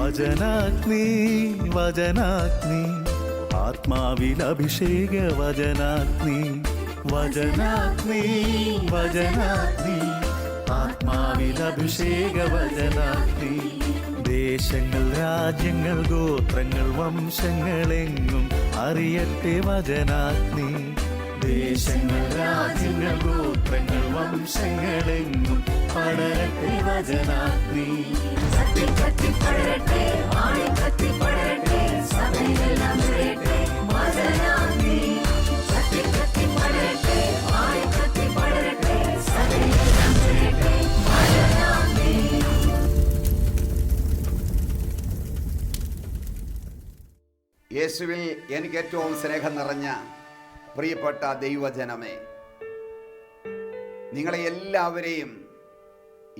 വചനാഗ്നി വചനാഗ്നി ആത്മാവിൽ അഭിഷേക വചനാഗ്നി വചനാഗ്നി വചനാഗ്നി ആത്മാവിൽ അഭിഷേക വചനാഗ്നി ദേശങ്ങൾ രാജ്യങ്ങൾ ഗോത്രങ്ങൾ വംശങ്ങളെങ്ങും അറിയട്ടെ വചനാഗ്നി ദേശങ്ങൾ രാജ്യങ്ങൾ ഗോത്രങ്ങൾ വംശങ്ങളെങ്ങും പടരട്ടെ വചനാഗ്നി യേശുവിൽ എനിക്ക് ഏറ്റവും സ്നേഹം നിറഞ്ഞ പ്രിയപ്പെട്ട ദൈവജനമേ, നിങ്ങളെ എല്ലാവരെയും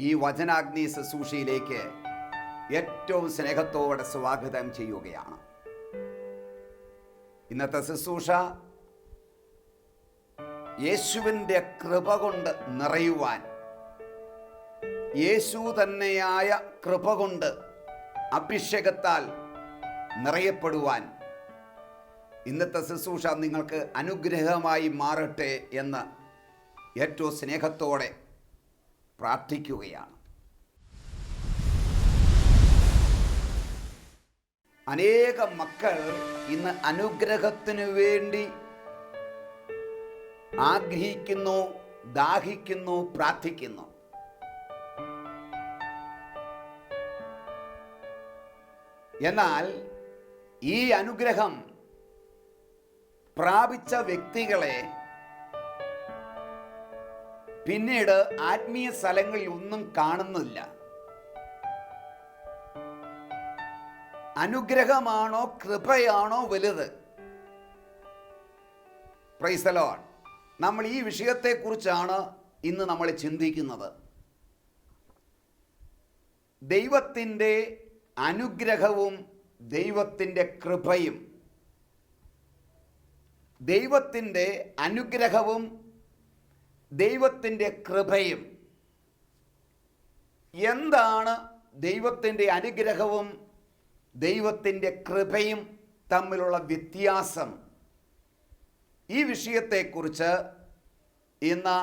ഈ വചനാഗ്നി ശുശ്രൂഷയിലേക്ക് ഏറ്റവും സ്നേഹത്തോടെ സ്വാഗതം ചെയ്യുകയാണ്. ഇന്നത്തെ ശുശ്രൂഷ യേശുവിൻ്റെ കൃപ കൊണ്ട് നിറയുവാൻ, യേശു തന്നെയായ കൃപ കൊണ്ട് അഭിഷേകത്താൽ നിറയപ്പെടുവാൻ ഇന്നത്തെ ശുശ്രൂഷ നിങ്ങൾക്ക് അനുഗ്രഹമായി മാറട്ടെ എന്ന് ഏറ്റവും സ്നേഹത്തോടെ പ്രാർത്ഥിക്കുകയാണ്. അനേകം മക്കൾ ഇന്ന് അനുഗ്രഹത്തിനു വേണ്ടി ആഗ്രഹിക്കുന്നു, ദാഹിക്കുന്നു, പ്രാർത്ഥിക്കുന്നു. എന്നാൽ ഈ അനുഗ്രഹം പ്രാപിച്ച വ്യക്തികളെ പിന്നീട് ആത്മീയ സ്ഥലങ്ങളിൽ ഒന്നും കാണുന്നില്ല. അനുഗ്രഹമാണോ കൃപയാണോ വലുത്? Praise the Lord. നമ്മൾ ഈ വിഷയത്തെക്കുറിച്ചാണ് ഇന്ന് നമ്മൾ ചിന്തിക്കുന്നത്. ദൈവത്തിൻ്റെ അനുഗ്രഹവും ദൈവത്തിൻ്റെ കൃപയും, ദൈവത്തിൻ്റെ അനുഗ്രഹവും ദൈവത്തിൻ്റെ കൃപയും. എന്താണ് ദൈവത്തിൻ്റെ അനുഗ്രഹവും ദൈവത്തിൻ്റെ കൃപയും തമ്മിലുള്ള വ്യത്യാസം? ഈ വിഷയത്തെക്കുറിച്ച് ഇന്ന്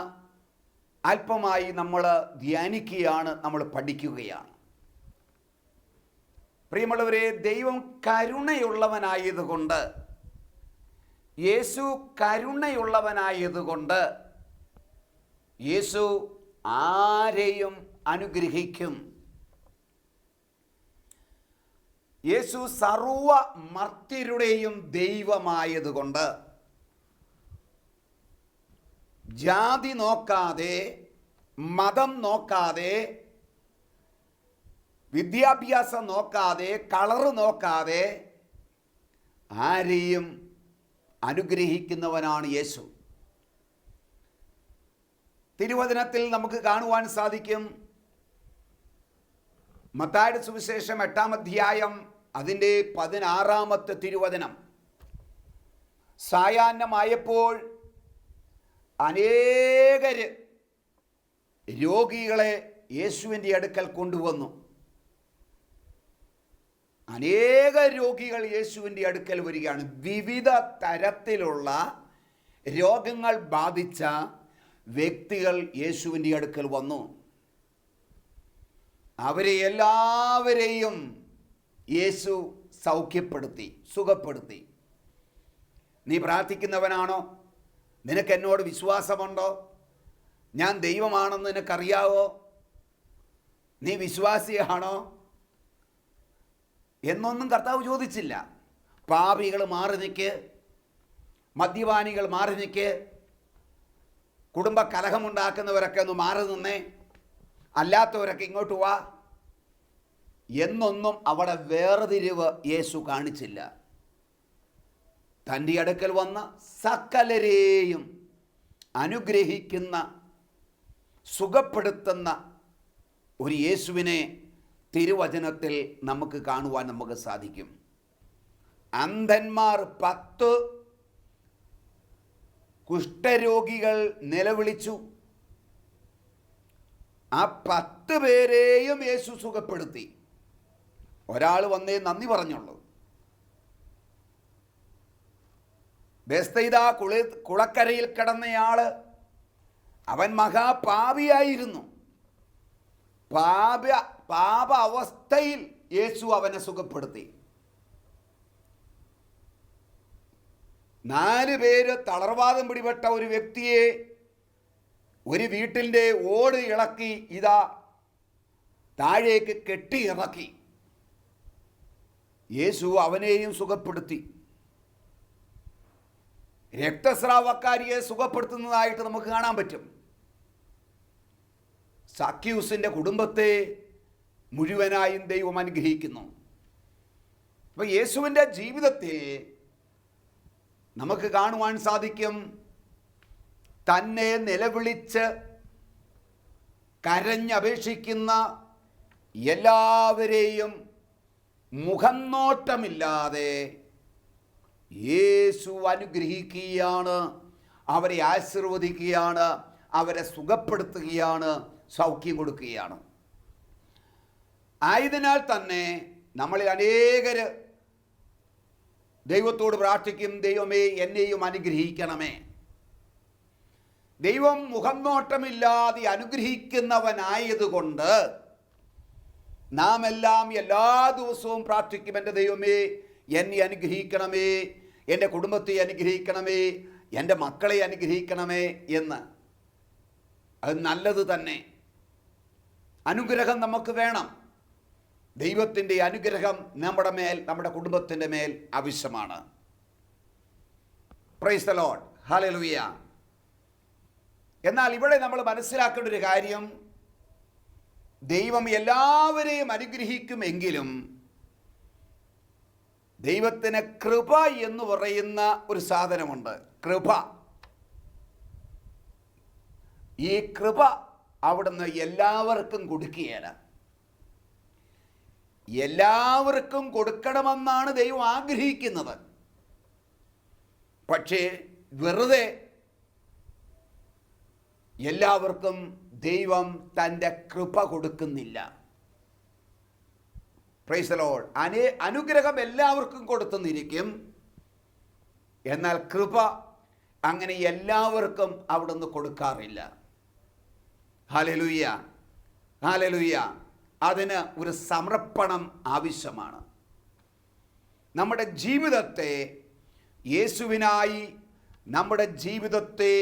അല്പമായി നമ്മൾ ധ്യാനിക്കുകയാണ്, നമ്മൾ പഠിക്കുകയാണ്. പ്രിയമുള്ളവരെ, ദൈവം കരുണയുള്ളവനായതുകൊണ്ട്, യേശു കരുണയുള്ളവനായതുകൊണ്ട് യേശു ആരെയും അനുഗ്രഹിക്കും. യേശു സർവ മർത്യരുടെയും ദൈവമായതുകൊണ്ട് ജാതി നോക്കാതെ, മതം നോക്കാതെ, വിദ്യാഭ്യാസം നോക്കാതെ, കളറ് നോക്കാതെ ആരെയും അനുഗ്രഹിക്കുന്നവനാണ് യേശു. തിരുവചനത്തിൽ നമുക്ക് കാണുവാൻ സാധിക്കും. മത്തായിയുടെ സുവിശേഷം 8-ാം അധ്യായം അതിൻ്റെ 16-ാമത്തെ തിരുവചനം. സായാഹ്നമായപ്പോൾ അനേകര് രോഗികളെ യേശുവിൻ്റെ അടുക്കൽ കൊണ്ടുവന്നു. അനേക രോഗികൾ യേശുവിൻ്റെ അടുക്കൽ വരികയാണ്. വിവിധ തരത്തിലുള്ള രോഗങ്ങൾ ബാധിച്ച വ്യക്തികൾ യേശുവിൻ്റെ അടുക്കൽ വന്നു. അവരെ എല്ലാവരെയും യേശു സൗഖ്യപ്പെടുത്തി, സുഖപ്പെടുത്തി. നീ പ്രാർത്ഥിക്കുന്നവനാണോ? നിനക്ക് എന്നോട് വിശ്വാസമുണ്ടോ? ഞാൻ ദൈവമാണെന്ന് നിനക്കറിയാവോ? നീ വിശ്വാസിയാണോ എന്നൊന്നും കർത്താവ് ചോദിച്ചില്ല. പാപികൾ മാറി നിൽക്ക്, മദ്യപാനികൾ മാറി നിൽക്ക്, കുടുംബ കലഹമുണ്ടാക്കുന്നവരൊക്കെ ഒന്ന് മാറി നിന്നേ, അല്ലാത്തവരൊക്കെ ഇങ്ങോട്ട് വാ എന്നൊന്നും അവിടെ വേർതിരിവ് യേശു കാണിച്ചില്ല. തൻ്റെ അടുക്കൽ വന്ന സകലരെയും അനുഗ്രഹിക്കുന്ന, സുഖപ്പെടുത്തുന്ന ഒരു യേശുവിനെ തിരുവചനത്തിൽ നമുക്ക് കാണുവാൻ നമുക്ക് സാധിക്കും. അന്ധന്മാർ 10, കുഷ്ഠരോഗികൾ നിലവിളിച്ചു. ആ 10 പേരെയും യേശു സുഖപ്പെടുത്തി. ഒരാൾ വന്നേ നന്ദി പറഞ്ഞുള്ളൂ. ബെസ്തയിദ കുളക്കരയിൽ കിടന്നയാള് അവൻ മഹാപാപിയായിരുന്നു. പാപ അവസ്ഥയിൽ യേശു അവനെ സുഖപ്പെടുത്തി. 4 പേര് തളർവാദം പിടിപെട്ട ഒരു വ്യക്തിയെ ഒരു വീട്ടിൻ്റെ ഓട് ഇളക്കി ഇതാ താഴേക്ക് കെട്ടി ഇറക്കി. യേശു അവനെയും സുഖപ്പെടുത്തി. രക്തസ്രാവക്കാരിയെ സുഖപ്പെടുത്തുന്നതായിട്ട് നമുക്ക് കാണാൻ പറ്റും. സക്യൂസിൻ്റെ കുടുംബത്തെ മുഴുവനായും ദൈവം അനുഗ്രഹിക്കുന്നു. അപ്പോൾ യേശുവിൻ്റെ ജീവിതത്തിൽ നമുക്ക് കാണുവാൻ സാധിക്കും, തന്നെ നിലവിളിച്ച് കരഞ്ഞപേക്ഷിക്കുന്ന എല്ലാവരെയും മുഖം നോട്ടമില്ലാതെ യേശു അനുഗ്രഹിക്കുകയാണ്, അവരെ ആശീർവദിക്കുകയാണ്, അവരെ സുഖപ്പെടുത്തുകയാണ്, സൗഖ്യം കൊടുക്കുകയാണ്. ആയതിനാൽ തന്നെ നമ്മളിൽ അനേകർ ദൈവത്തോട് പ്രാർത്ഥിക്കും, ദൈവമേ എന്നെയും അനുഗ്രഹിക്കണമേ. ദൈവം മുഖം നോട്ടമില്ലാതെ അനുഗ്രഹിക്കുന്നവനായതുകൊണ്ട് നാം എല്ലാം എല്ലാ ദിവസവും പ്രാർത്ഥിക്കും, എൻ്റെ ദൈവമേ എന്നെ അനുഗ്രഹിക്കണമേ, എൻ്റെ കുടുംബത്തെ അനുഗ്രഹിക്കണമേ, എൻ്റെ മക്കളെ അനുഗ്രഹിക്കണമേ എന്ന്. അത് നല്ലത് തന്നെ. അനുഗ്രഹം നമുക്ക് വേണം. ദൈവത്തിൻ്റെ അനുഗ്രഹം നമ്മുടെ മേൽ, നമ്മുടെ കുടുംബത്തിൻ്റെ മേൽ ആവശ്യമാണ്. Praise the Lord, hallelujah. എന്നാൽ ഇവിടെ നമ്മൾ മനസ്സിലാക്കേണ്ട ഒരു കാര്യം, ദൈവം എല്ലാവരെയും അനുഗ്രഹിക്കുമെങ്കിലും ദൈവത്തിന് കൃപ എന്ന് പറയുന്ന ഒരു സാധനമുണ്ട്. കൃപ. ഈ കൃപ അവിടുന്ന് എല്ലാവർക്കും കൊടുക്കുകയില്ല. എല്ലാവർക്കും കൊടുക്കണമെന്നാണ് ദൈവം ആഗ്രഹിക്കുന്നത്. പക്ഷേ വെറുതെ എല്ലാവർക്കും ദൈവം തൻ്റെ കൃപ കൊടുക്കുന്നില്ല. Praise the Lord. അനുഗ്രഹം എല്ലാവർക്കും കൊടുത്തെന്നിരിക്കും, എന്നാൽ കൃപ അങ്ങനെ എല്ലാവർക്കും അവിടുന്ന് കൊടുക്കാറില്ല. Hallelujah, hallelujah. അതിന് ഒരു സമർപ്പണം ആവശ്യമാണ്. നമ്മുടെ ജീവിതത്തെ യേശുവിനായി, നമ്മുടെ ജീവിതത്തെ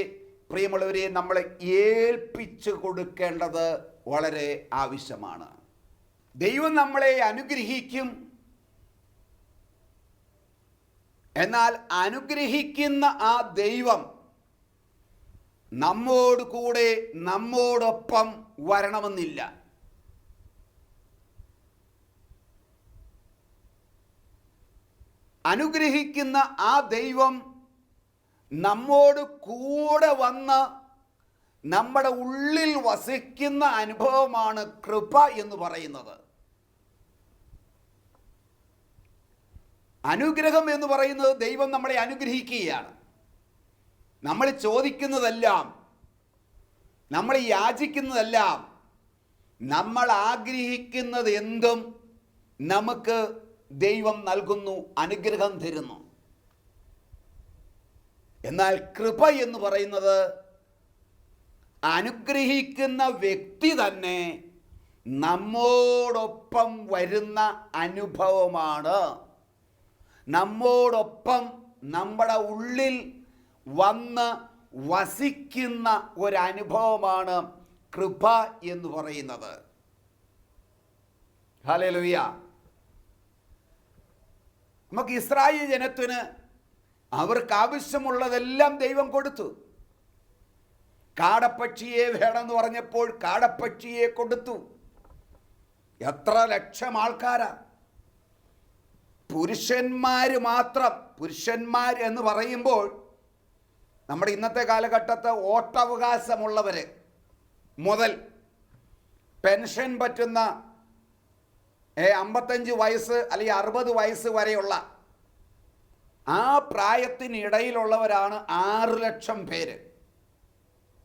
പ്രിയമുള്ളവരെ നമ്മളെ ഏൽപ്പിച്ചു കൊടുക്കേണ്ടത് വളരെ ആവശ്യമാണ്. ദൈവം നമ്മളെ അനുഗ്രഹിക്കും. എന്നാൽ അനുഗ്രഹിക്കുന്ന ആ ദൈവം നമ്മോട് കൂടെ, നമ്മോടൊപ്പം വരണമെന്നില്ല. അനുഗ്രഹിക്കുന്ന ആ ദൈവം നമ്മോട് കൂടെ വന്ന് നമ്മുടെ ഉള്ളിൽ വസിക്കുന്ന അനുഭവമാണ് കൃപ എന്ന് പറയുന്നത്. അനുഗ്രഹം എന്ന് പറയുന്നത് ദൈവം നമ്മളെ അനുഗ്രഹിക്കുകയാണ്. നമ്മൾ ചോദിക്കുന്നതെല്ലാം, നമ്മൾ യാചിക്കുന്നതെല്ലാം, നമ്മൾ ആഗ്രഹിക്കുന്നത് എന്തും നമുക്ക് ദൈവം നൽകുന്നു, അനുഗ്രഹം തരുന്നു. എന്നാൽ കൃപ എന്ന് പറയുന്നത് അനുഗ്രഹിക്കുന്ന വ്യക്തി തന്നെ നമ്മോടൊപ്പം വരുന്ന അനുഭവമാണ്. നമ്മോടൊപ്പം നമ്മുടെ ഉള്ളിൽ വന്ന് വസിക്കുന്ന ഒരനുഭവമാണ് കൃപ എന്ന് പറയുന്നത്. ഹല്ലേലൂയ. നമുക്ക് ഇസ്രായേൽ ജനത്തിന് അവർക്ക് ആവശ്യമുള്ളതെല്ലാം ദൈവം കൊടുത്തു. കാടപ്പക്ഷിയെ വേണമെന്ന് പറഞ്ഞപ്പോൾ കാടപ്പക്ഷിയെ കൊടുത്തു. എത്ര ലക്ഷം ആൾക്കാരാ! പുരുഷന്മാർ മാത്രം. പുരുഷന്മാർ എന്ന് പറയുമ്പോൾ നമ്മുടെ ഇന്നത്തെ കാലഘട്ടത്ത് വോട്ടവകാശമുള്ളവർ മുതൽ പെൻഷൻ പറ്റുന്ന 55 വയസ്സ് അല്ലെങ്കിൽ 60 വയസ്സ് വരെയുള്ള ആ പ്രായത്തിനിടയിലുള്ളവരാണ് 6 ലക്ഷം പേര്.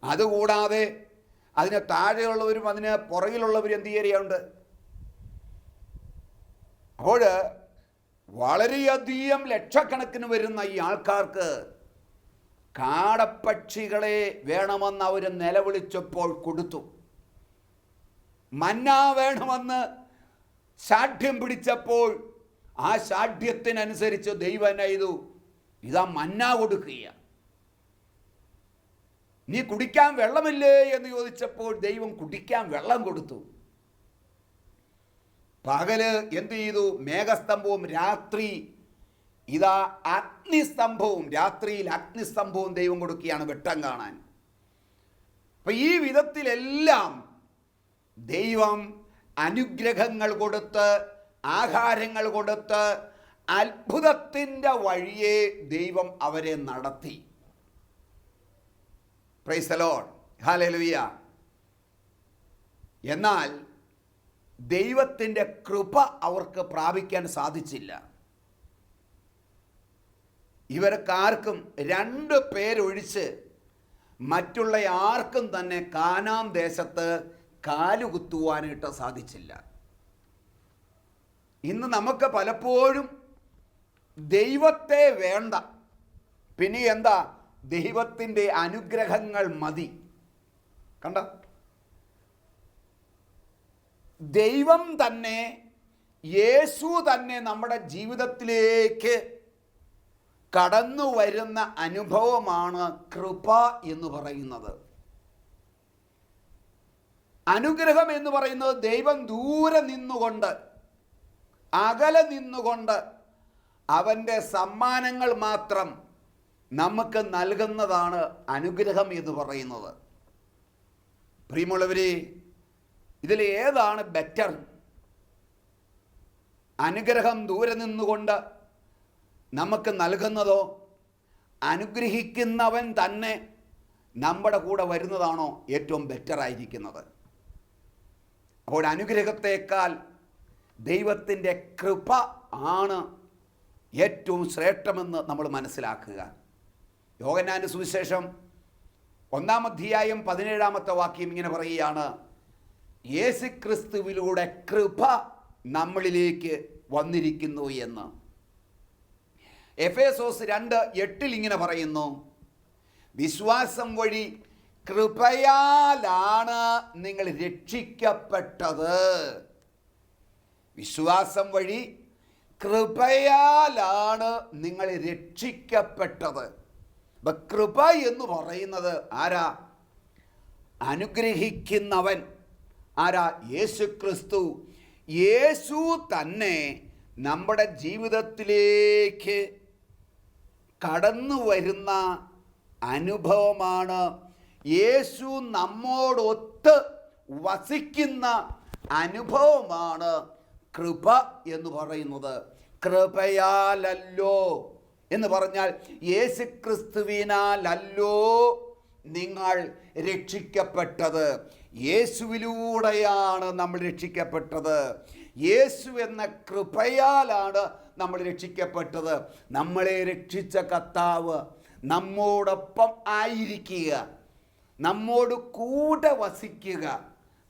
അതുകൂടാതെ അതിന് താഴെയുള്ളവരും അതിന് പുറകിലുള്ളവരും എന്ത് ചെയ്യുന്നുണ്ട്? അപ്പോൾ വളരെയധികം ലക്ഷക്കണക്കിന് വരുന്ന ഈ ആൾക്കാർക്ക് കാടപ്പക്ഷികളെ വേണമെന്ന് അവർ നിലവിളിച്ചപ്പോൾ കൊടുത്തു. മന്ന വേണമെന്ന് ശാഠ്യം പിടിച്ചപ്പോൾ ആ ശാഠ്യത്തിനനുസരിച്ച് ദൈവം എന്നാ ചെയ്തു? ഇതാ മന്ന കൊടുക്കുക. നീ കുടിക്കാൻ വെള്ളമില്ലേ എന്ന് ചോദിച്ചപ്പോൾ ദൈവം കുടിക്കാൻ വെള്ളം കൊടുത്തു. പകല് എന്ത് ചെയ്തു? മേഘസ്തംഭവും, രാത്രി ഇതാ അഗ്നിസ്തംഭവും, രാത്രിയിൽ അഗ്നിസ്തംഭവും ദൈവം കൊടുക്കുകയാണ് വെട്ടം കാണാൻ. അപ്പൊ ഈ വിധത്തിലെല്ലാം ദൈവം അനുഗ്രഹങ്ങൾ കൊടുത്ത്, ആഹാരങ്ങൾ കൊടുത്ത്, അത്ഭുതത്തിൻ്റെ വഴിയെ ദൈവം അവരെ നടത്തി. Praise the Lord, hallelujah. എന്നാൽ ദൈവത്തിൻ്റെ കൃപ അവർക്ക് പ്രാപിക്കാൻ സാധിച്ചില്ല. ഇവർക്കാർക്കും 2 പേരൊഴിച്ച് മറ്റുള്ള ആർക്കും തന്നെ കാനാൻ ദേശത്ത് കാലുകുത്തുവാനായിട്ട് സാധിച്ചില്ല. ഇന്ന് നമുക്ക് പലപ്പോഴും ദൈവത്തെ വേണ്ട, പിന്നെ എന്താ? ദൈവത്തിൻ്റെ അനുഗ്രഹങ്ങൾ മതി. കണ്ട, ദൈവം തന്നെ, യേശു തന്നെ നമ്മുടെ ജീവിതത്തിലേക്ക് കടന്നു വരുന്ന അനുഭവമാണ് കൃപ എന്ന് പറയുന്നത്. അനുഗ്രഹം എന്ന് പറയുന്നത് ദൈവം ദൂരെ നിന്നുകൊണ്ട്, അകലെ നിന്നുകൊണ്ട് അവൻ്റെ സമ്മാനങ്ങൾ മാത്രം നമുക്ക് നൽകുന്നതാണ് അനുഗ്രഹം എന്ന് പറയുന്നത്. പ്രിയമുള്ളവരെ, ഇതിൽ ഏതാണ് ബെറ്റർ? അനുഗ്രഹം ദൂരെ നിന്നുകൊണ്ട് നമുക്ക് നൽകുന്നതോ, അനുഗ്രഹിക്കുന്നവൻ തന്നെ നമ്മുടെ കൂടെ വരുന്നതാണോ ഏറ്റവും ബെറ്ററായിരിക്കുന്നത്? അപ്പോൾ അനുഗ്രഹത്തേക്കാൾ ദൈവത്തിൻ്റെ കൃപ ആണ് ഏറ്റവും ശ്രേഷ്ഠമെന്ന് നമ്മൾ മനസ്സിലാക്കുക. യോഹന്നാന്റെ സുവിശേഷം 1-ാം അധ്യായം 17-ാമത്തെ വാക്യം ഇങ്ങനെ പറയുകയാണ്: യേശുക്രിസ്തുവിലൂടെ കൃപ നമ്മളിലേക്ക് വന്നിരിക്കുന്നു എന്ന്. എഫേസോസ് 2:8 ഇങ്ങനെ പറയുന്നു: വിശ്വാസം വഴി കൃപയാലാണ് നിങ്ങൾ രക്ഷിക്കപ്പെട്ടത്. വിശ്വാസം വഴി കൃപയാലാണ് നിങ്ങൾ രക്ഷിക്കപ്പെട്ടത്. അപ്പം കൃപ എന്ന് പറയുന്നത് ആരാ? അനുഗ്രഹിക്കുന്നവൻ ആരാ? യേശുക്രിസ്തു. യേശു തന്നെ നമ്മുടെ ജീവിതത്തിലേക്ക് കടന്നു വരുന്ന അനുഭവമാണ്. യേശു നമ്മോടൊത്ത് വസിക്കുന്ന അനുഭവമാണ് കൃപ എന്ന് പറയുന്നത്. കൃപയാലല്ലോ എന്ന് പറഞ്ഞാൽ യേശുക്രിസ്തുവിനാലല്ലോ നിങ്ങൾ രക്ഷിക്കപ്പെട്ടത്. യേശുവിലൂടെയാണ് നമ്മൾ രക്ഷിക്കപ്പെട്ടത്. യേശു എന്ന കൃപയാലാണ് നമ്മൾ രക്ഷിക്കപ്പെട്ടത്. നമ്മളെ രക്ഷിച്ച കർത്താവ് നമ്മോടൊപ്പം ആയിരിക്കുക, നമ്മോട് കൂടെ വസിക്കുക,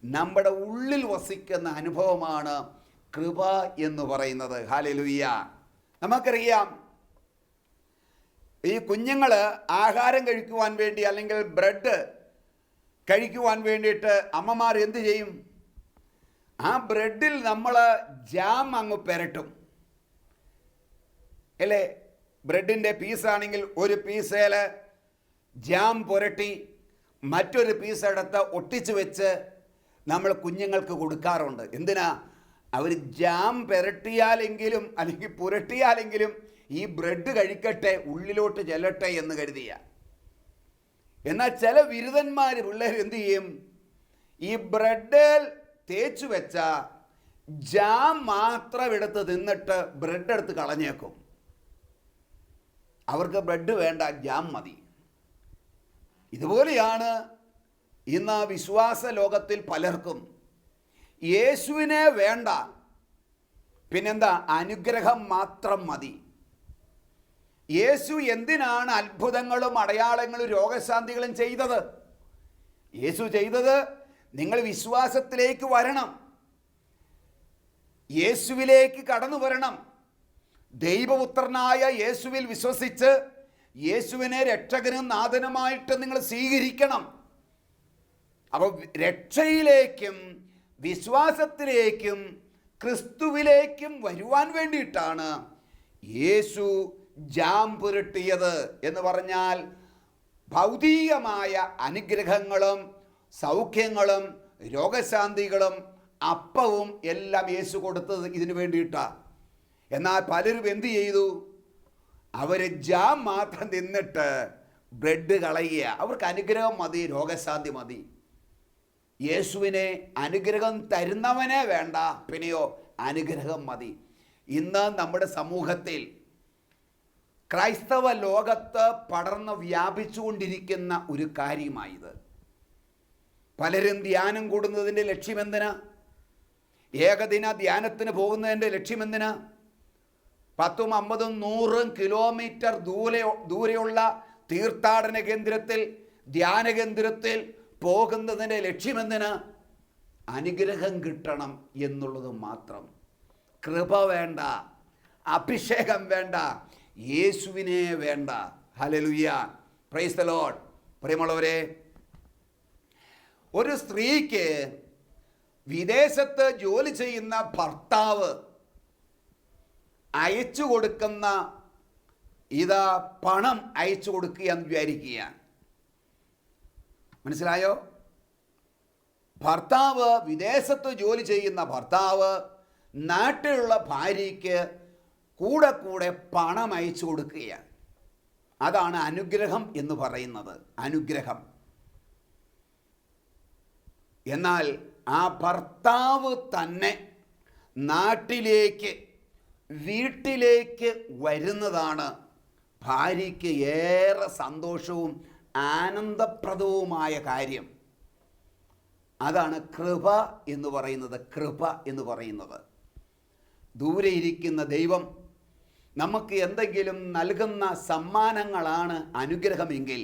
നമ്മുടെ ഉള്ളിൽ വസിക്കുന്ന അനുഭവമാണ് കൃപ എന്ന് പറയുന്നത്. ഹല്ലേലൂയ. നമുക്കറിയാം, ഈ കുഞ്ഞുങ്ങൾ ആഹാരം കഴിക്കുവാൻ വേണ്ടി അല്ലെങ്കിൽ ബ്രെഡ് കഴിക്കുവാൻ വേണ്ടിയിട്ട് അമ്മമാർ എന്ത് ചെയ്യും? ആ ബ്രെഡിൽ നമ്മൾ ജാം അങ്ങ് പുരട്ടും അല്ലേ? ബ്രെഡിൻ്റെ പീസാണെങ്കിൽ ഒരു പീസേൽ ജാം പുരട്ടി മറ്റൊരു പീസ് എടുത്ത് ഒട്ടിച്ച് വെച്ച് നമ്മൾ കുഞ്ഞുങ്ങൾക്ക് കൊടുക്കാറുണ്ട്. എന്തിനാ? അവർ ജാം പുരട്ടിയാലെങ്കിലും അല്ലെങ്കിൽ പുരട്ടിയാലെങ്കിലും ഈ ബ്രെഡ് കഴിക്കട്ടെ, ഉള്ളിലോട്ട് ചെല്ലട്ടെ എന്ന് കരുതിയ. എന്നാൽ ചില ബിരുദന്മാർ പിള്ളേർ എന്ത് ചെയ്യും? ഈ ബ്രെഡിൽ തേച്ചു വെച്ച ജാം മാത്രം എടുത്ത് തിന്നിട്ട് ബ്രെഡ് എടുത്ത് കളഞ്ഞേക്കും. അവർക്ക് ബ്രെഡ് വേണ്ട, ജാം മതി. ഇതുപോലെയാണ് ഇന്ന് വിശ്വാസ ലോകത്തിൽ പലർക്കും. യേശുവിനെ വേണ്ട, പിന്നെന്താ? അനുഗ്രഹം മാത്രം മതി. യേശു എന്തിനാണ് അത്ഭുതങ്ങളും അടയാളങ്ങളും രോഗശാന്തികളും ചെയ്തത്? യേശു ചെയ്തത് നിങ്ങൾ വിശ്വാസത്തിലേക്ക് വരണം. യേശുവിലേക്ക് കടന്നു വരണം. ദൈവപുത്രനായ യേശുവിൽ വിശ്വസിച്ച് യേശുവിനെ രക്ഷകനും നാഥനുമായിട്ട് നിങ്ങൾ സ്വീകരിക്കണം. അപ്പോൾ രക്ഷയിലേക്കും വിശ്വാസത്തിലേക്കും ക്രിസ്തുവിലേക്കും വരുവാൻ വേണ്ടിയിട്ടാണ് യേശു ജാം പുരട്ടിയത് എന്ന് പറഞ്ഞാൽ ഭൗതികമായ അനുഗ്രഹങ്ങളും സൗഖ്യങ്ങളും രോഗശാന്തികളും അപ്പവും എല്ലാം യേശു കൊടുത്തത് ഇതിനു വേണ്ടിയിട്ടാണ്. എന്നാൽ പലരും എന്ത് ചെയ്തു? അവർ ജാം മാത്രം തിന്നിട്ട് ബ്രെഡ് കളയുക. അവർക്ക് അനുഗ്രഹം മതി, രോഗശാന്തി മതി. യേശുവിനെ അനുഗ്രഹം തരുന്നവനെ വേണ്ട, പിന്നെയോ അനുഗ്രഹം മതി. ഇന്ന് നമ്മുടെ സമൂഹത്തിൽ ക്രൈസ്തവ ലോകത്ത് പടർന്ന് വ്യാപിച്ചുകൊണ്ടിരിക്കുന്ന ഒരു കാര്യമായത്. പലരും ധ്യാനം കൂടുന്നതിൻ്റെ ലക്ഷ്യമെന്തിനാ? ഏകദിന ധ്യാനത്തിന് പോകുന്നതിൻ്റെ ലക്ഷ്യമെന്തിനാ? 10, 50, 100 കിലോമീറ്റർ ദൂരെയുള്ള തീർത്ഥാടന കേന്ദ്രത്തിൽ, ധ്യാന കേന്ദ്രത്തിൽ പോകുന്നതിൻ്റെ ലക്ഷ്യമെന്തിനാ? അനുഗ്രഹം കിട്ടണം എന്നുള്ളത് മാത്രം. കൃപ വേണ്ട, അഭിഷേകം വേണ്ട, യേശുവിനെ വേണ്ട. Hallelujah, praise the Lord. പ്രിയമുള്ളവരെ, ഒരു സ്ത്രീക്ക് വിദേശത്ത് ജോലി ചെയ്യുന്ന ഭർത്താവ് അയച്ചു കൊടുക്കുന്ന പണം അയച്ചു കൊടുക്കുക എന്ന് വിചാരിക്കുക. മനസ്സിലായോ? ഭർത്താവ്, വിദേശത്ത് ജോലി ചെയ്യുന്ന ഭർത്താവ് നാട്ടിലുള്ള ഭാര്യയ്ക്ക് കൂടെ കൂടെ പണം അയച്ചു കൊടുക്കുകയാണ്. അതാണ് അനുഗ്രഹം എന്ന് പറയുന്നത്. അനുഗ്രഹം. എന്നാൽ ആ ഭർത്താവ് തന്നെ നാട്ടിലേക്ക്, വീട്ടിലേക്ക് വരുന്നതാണ് ഭാര്യയ്ക്ക് ഏറെ സന്തോഷവും ആനന്ദപ്രദവുമായ കാര്യം. അതാണ് കൃപ എന്ന് പറയുന്നത്. കൃപ എന്ന് പറയുന്നത്, ദൂരെ ഇരിക്കുന്ന ദൈവം നമുക്ക് എന്തെങ്കിലും നൽകുന്ന സമ്മാനങ്ങളാണ് അനുഗ്രഹമെങ്കിൽ,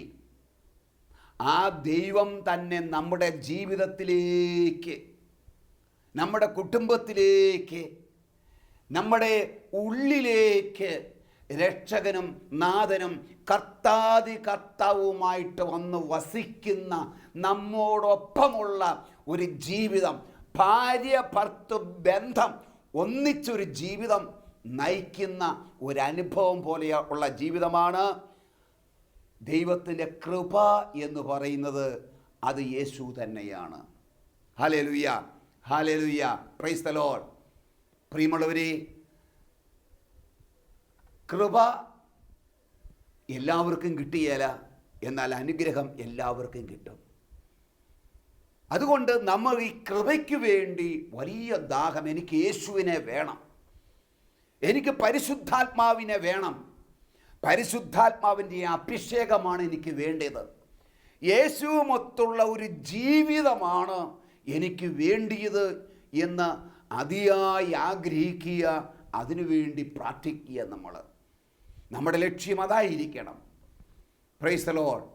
ആ ദൈവം തന്നെ നമ്മുടെ ജീവിതത്തിലേക്ക്, നമ്മുടെ കുടുംബത്തിലേക്ക്, നമ്മുടെ ഉള്ളിലേക്ക് രക്ഷകനും നാഥനും കർത്താവുമായിട്ട് വന്ന് വസിക്കുന്ന, നമ്മോടൊപ്പമുള്ള ഒരു ജീവിതം, ഭാര്യ ഭർത്തൃ ബന്ധം, ഒന്നിച്ചൊരു ജീവിതം നയിക്കുന്ന ഒരനുഭവം പോലെ ഉള്ള ജീവിതമാണ് ദൈവത്തിൻ്റെ കൃപ എന്ന് പറയുന്നത്. അത് യേശു തന്നെയാണ്. Hallelujah, hallelujah, praise the Lord. പ്രിയമുള്ളവരെ, കൃപ എല്ലാവർക്കും കിട്ടിയേല, എന്നാൽ അനുഗ്രഹം എല്ലാവർക്കും കിട്ടും. അതുകൊണ്ട് നമ്മൾ ഈ കൃപയ്ക്ക് വേണ്ടി വലിയ ദാഹം, എനിക്ക് യേശുവിനെ വേണം, എനിക്ക് പരിശുദ്ധാത്മാവിനെ വേണം, പരിശുദ്ധാത്മാവിൻ്റെ അഭിഷേകമാണ് എനിക്ക് വേണ്ടത്, യേശുവുമൊത്തുള്ള ഒരു ജീവിതമാണ് എനിക്ക് വേണ്ടിയത് എന്ന് അതിയായി ആഗ്രഹിക്കുക, അതിനുവേണ്ടി പ്രാർത്ഥിക്കുക. നമ്മുടെ ലക്ഷ്യം അതായിരിക്കണം. Praise the Lord.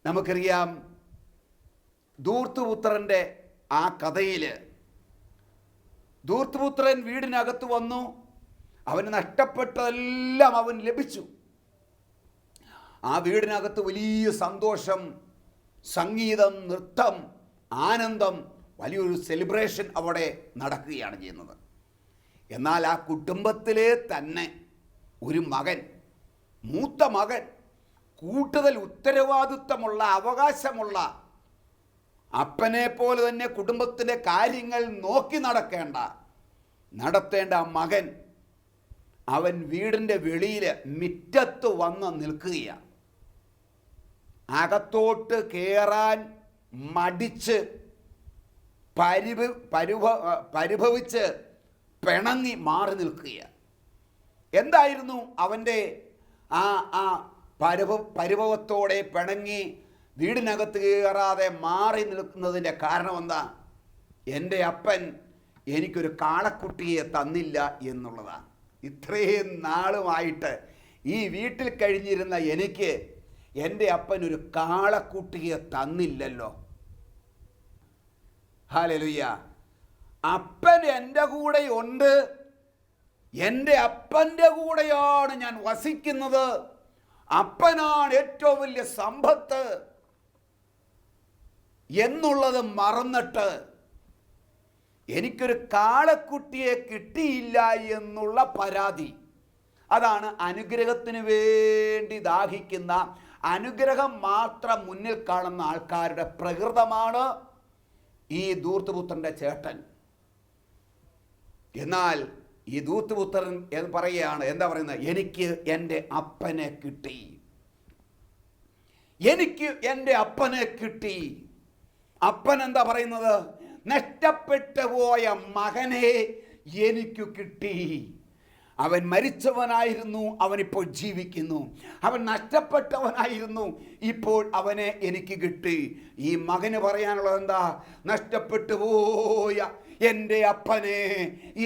നമുക്കറിയാം, ധൂർത്തുപുത്രൻ്റെ ആ കഥയിൽ ധൂർത്തുപുത്രൻ വീടിനകത്ത് വന്നു, അവന് നഷ്ടപ്പെട്ടതെല്ലാം അവൻ ലഭിച്ചു. ആ വീടിനകത്ത് വലിയ സന്തോഷം, സംഗീതം, നൃത്തം, ആനന്ദം, വലിയൊരു സെലിബ്രേഷൻ അവിടെ നടക്കുകയാണ് ചെയ്യുന്നത്. എന്നാൽ ആ കുടുംബത്തിലെ തന്നെ ഒരു മകൻ, മൂത്ത മകൻ, കൂടുതൽ ഉത്തരവാദിത്വമുള്ള, അവകാശമുള്ള, അപ്പനെ പോലെ തന്നെ കുടുംബത്തിൻ്റെ കാര്യങ്ങൾ നോക്കി നടത്തേണ്ട ആ മകൻ, അവൻ വീടിൻ്റെ വെളിയിൽ മുറ്റത്ത് വന്ന് നിൽക്കുകയാണ്. അകത്തോട്ട് കയറാൻ മടിച്ച് പരിഭവിച്ച് പിണങ്ങി മാറി നിൽക്കുകയാണ്. എന്തായിരുന്നു അവൻ്റെ ആ പരിഭവത്തോടെ പിണങ്ങി വീടിനകത്ത് കയറാതെ മാറി നിൽക്കുന്നതിൻ്റെ കാരണം എന്താ? എൻ്റെ അപ്പൻ എനിക്കൊരു കാളക്കുട്ടിയെ തന്നില്ല എന്നുള്ളതാണ്. ഇത്രയും നാളുമായിട്ട് ഈ വീട്ടിൽ കഴിഞ്ഞിരുന്ന എനിക്ക് എൻ്റെ അപ്പൻ ഒരു കാളക്കുട്ടിയെ തന്നില്ലല്ലോ. ഹല്ലേലൂയ. അപ്പൻ എൻ്റെ കൂടെ ഉണ്ട്, എൻ്റെ അപ്പൻ്റെ കൂടെയാണ് ഞാൻ വസിക്കുന്നത്, അപ്പനാണ് ഏറ്റവും വലിയ സമ്പത്ത് എന്നുള്ളത് മറന്നിട്ട് എനിക്കൊരു കാളക്കുട്ടിയെ കിട്ടിയില്ല എന്നുള്ള പരാതി, അതാണ് അനുഗ്രഹത്തിന് വേണ്ടി ദാഹിക്കുന്ന, അനുഗ്രഹം മാത്രം മുന്നിൽ കാണുന്ന ആൾക്കാരുടെ പ്രകൃതമാണ് ഈ ധൂർത്തുപുത്രൻ്റെ ചേട്ടൻ. എന്നാൽ ഈ ധൂർത്തുപുത്രൻ എന്ന് പറയുകയാണ്, എന്താ പറയുന്നത്? എനിക്ക് എൻ്റെ അപ്പനെ കിട്ടി, എനിക്ക് എൻ്റെ അപ്പനെ കിട്ടി. അപ്പൻ എന്താ പറയുന്നത്? നഷ്ടപ്പെട്ടു പോയ മകനെ എനിക്ക് കിട്ടി. അവൻ മരിച്ചവനായിരുന്നു, അവനിപ്പോൾ ജീവിക്കുന്നു. അവൻ നഷ്ടപ്പെട്ടവനായിരുന്നു, ഇപ്പോൾ അവനെ എനിക്ക് കിട്ടി. ഈ മകന് പറയാനുള്ളത് എന്താ? നഷ്ടപ്പെട്ടു പോയ എൻ്റെ അപ്പനെ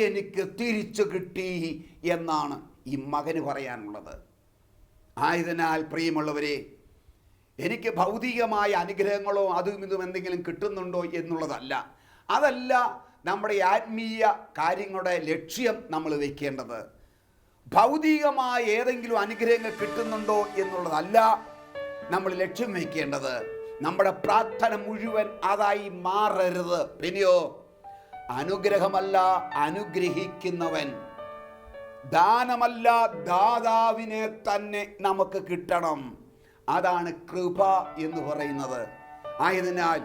എനിക്ക് തിരിച്ചു കിട്ടി എന്നാണ് ഈ മകന് പറയാനുള്ളത്. ആയതിനാൽ പ്രിയമുള്ളവരെ, എനിക്ക് ഭൗതികമായ അനുഗ്രഹങ്ങളോ അതും ഇതും എന്തെങ്കിലും കിട്ടുന്നുണ്ടോ എന്നുള്ളതല്ല, അതല്ല നമ്മുടെ ആത്മീയ കാര്യങ്ങളുടെ ലക്ഷ്യം നമ്മൾ വയ്ക്കേണ്ടത്. ഭൗതികമായ ഏതെങ്കിലും അനുഗ്രഹങ്ങൾ കിട്ടുന്നുണ്ടോ എന്നുള്ളതല്ല നമ്മൾ ലക്ഷ്യം വയ്ക്കേണ്ടത്. നമ്മുടെ പ്രാർത്ഥന മുഴുവൻ അതായി മാറരുത്. പിന്നെയോ, അനുഗ്രഹമല്ല അനുഗ്രഹിക്കുന്നവൻ, ദാനമല്ല ദാതാവിനെ തന്നെ നമുക്ക് കിട്ടണം. അതാണ് കൃപ എന്ന് പറയുന്നത്. ആയതിനാൽ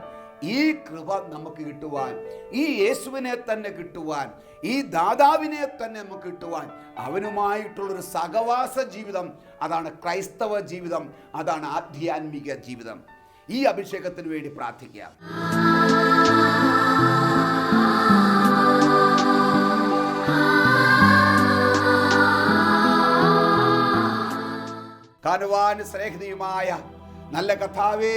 ഈ കൃപ നമുക്ക് കിട്ടുവാൻ, ഈ യേശുവിനെ തന്നെ കിട്ടുവാൻ, ഈ ദാതാവിനെ തന്നെ നമുക്ക് കിട്ടുവാൻ, അവനുമായിട്ടുള്ളൊരു സഹവാസ ജീവിതം, അതാണ് ക്രൈസ്തവ ജീവിതം, അതാണ് ആധ്യാത്മിക ജീവിതം. ഈ അഭിഷേകത്തിന് വേണ്ടി പ്രാർത്ഥിക്കാം. കാണുവാൻ സ്നേഹിതയുമായ നല്ല കർത്താവേ,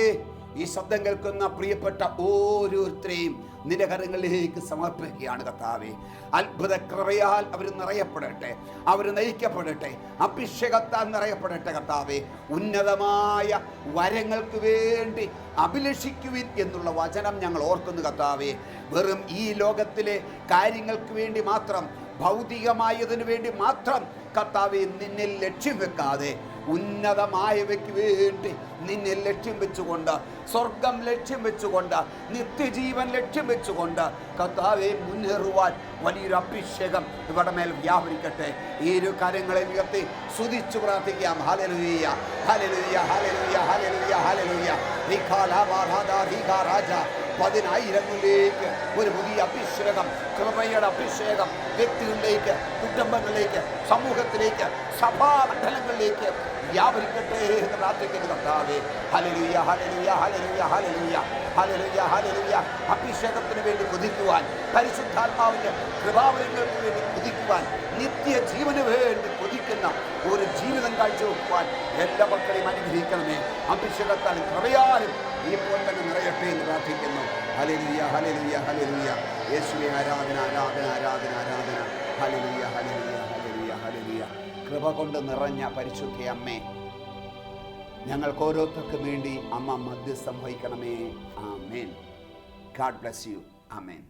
ഈ ശബ്ദം കേൾക്കുന്ന പ്രിയപ്പെട്ട ഓരോരുത്തരെയും നിന്റെ കരങ്ങളിലേക്ക് സമർപ്പിക്കുകയാണ് കർത്താവേ. അത്ഭുത കൃപയാൽ അവർ നിറയപ്പെടട്ടെ, അവർ നയിക്കപ്പെടട്ടെ, അഭിഷേകത്താൽ നിറയപ്പെടട്ടെ കർത്താവേ. ഉന്നതമായ വരങ്ങൾക്ക് വേണ്ടി അഭിലഷിക്കുവിൻ എന്നുള്ള വചനം ഞങ്ങൾ ഓർക്കുന്നു കർത്താവേ. വെറും ഈ ലോകത്തിലെ കാര്യങ്ങൾക്ക് വേണ്ടി മാത്രം, ഭൗതികമായതിനു വേണ്ടി മാത്രം കർത്താവേ നിന്നിൽ ലക്ഷ്യം വെക്കാതെ, ഉന്നതമായവയ്ക്ക് വേണ്ടി നിന്നെ ലക്ഷ്യം വെച്ചുകൊണ്ട്, സ്വർഗം ലക്ഷ്യം വെച്ചുകൊണ്ട്, നിത്യജീവൻ ലക്ഷ്യം വെച്ചുകൊണ്ട് കർത്താവെ മുന്നേറുവാൻ വലിയൊരു അഭിഷേകം ഇവിടെ മേൽ വ്യാപരിക്കട്ടെ. ഈ ഇരു കാര്യങ്ങളെ ഉയർത്തി സ്തുതിച്ചു പ്രാർത്ഥിക്കാം. Hallelujah, hallelujah, hallelujah, hallelujah, hallelujah. പതിനായിരങ്ങളിലേക്ക് ഒരു പുതിയ അഭിഷേകം, കൃപയുടെ അഭിഷേകം വ്യക്തികളിലേക്ക്, കുടുംബങ്ങളിലേക്ക്, സമൂഹത്തിലേക്ക്, സഭാമണ്ഡലങ്ങളിലേക്ക് വ്യാപരിക്കട്ടെ എന്ന് പ്രാർത്ഥിക്കുന്നു കർത്താവേ. Hallelujah, hallelujah, hallelujah, hallelujah, hallelujah, hallelujah. അഭിഷേകത്തിന് വേണ്ടി കൊതിക്കുവാൻ, പരിശുദ്ധാത്മാവിന്റെ കൃപാവരങ്ങൾക്ക് വേണ്ടി കൊതിക്കുവാൻ, നിത്യജീവന് വേണ്ടി കൊതിക്കുന്ന ഒരു ജീവിതം കാഴ്ചവെക്കുവാൻ എല്ലാ മക്കളെയും അനുഗ്രഹിക്കണമേ. അഭിഷേകത്താലും കൃപയാലും ഇപ്പോൾ തന്നെ നിറയട്ടെ എന്ന് പ്രാർത്ഥിക്കുന്നു. Hallelujah, hallelujah, hallelujah. യേശുവേ ആരാധന, ആരാധന, ആരാധന, ആരാധന. Hallelujah, hallelujah, hallelujah, hallelujah. കൃപ കൊണ്ട് നിറഞ്ഞ പരിശുദ്ധ അമ്മേ, ഞങ്ങൾക്ക് ഓരോരുത്തർക്കും വേണ്ടി അമ്മ മധ്യസ്ഥം വഹിക്കണമേ. ആമേൻ. God bless you. Amen.